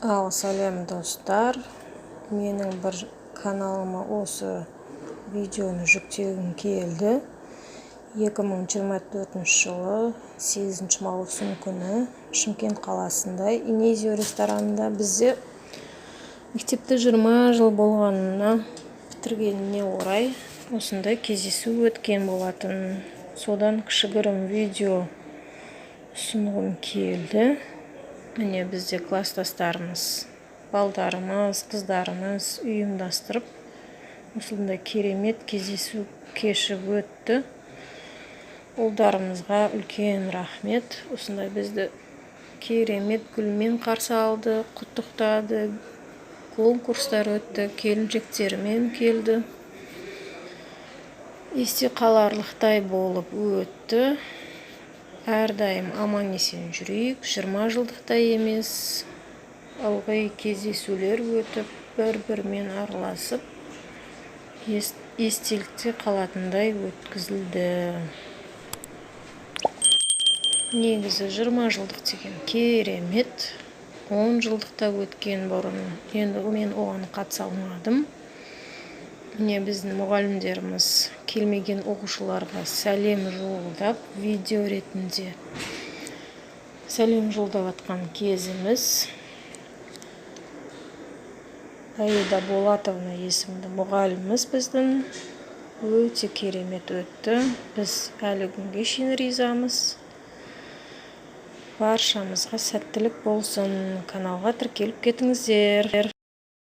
Сәлем достар, менің бір каналыма осы видеоны жүктегім келді. 2024 жылы 8 маусым күні Шымкент қаласында Инезио ресторанында бізде мектепті 20 жыл болғанына бітіргеніне орай осындай кездесу өткен болатын. Содан кішігірім видео ұсынғым келді. Міне бізде класстастарымыз, балдарымыз, қыздарымыз ұйымдастырып осындай керемет кездесу кеші өтті. Ұлдарымызға үлкен рахмет. Осындай бізді керемет гүлмен қарсы алды, құттықтады. Конкурстар өтті, келіншектерімен келді. Есте қаларлықтай болып өтті. Әрдайым аман-есен жүрейік. 20 жылдықта емес, ылғи кездесулер өтіп, бір-бірімен араласып, естелікте қалатындай өткізілді. Негізі 20 жылдық деген керемет. 10 жылдықта өткен бұрын. Енді мен оған қатыса алмадым. Міне біздің мұғалімдеріміз келмеген оқушыларға сәлем жолдап, видео ретінде сәлем жолдап атқан кезіміз. Аида Болатовна есімді мұғаліміміз біздің өте керемет өтті. Біз әлі күнге шейін ризамыз. Баршамызға сәттілік болсын. Каналға тіркеліп кетіңіздер.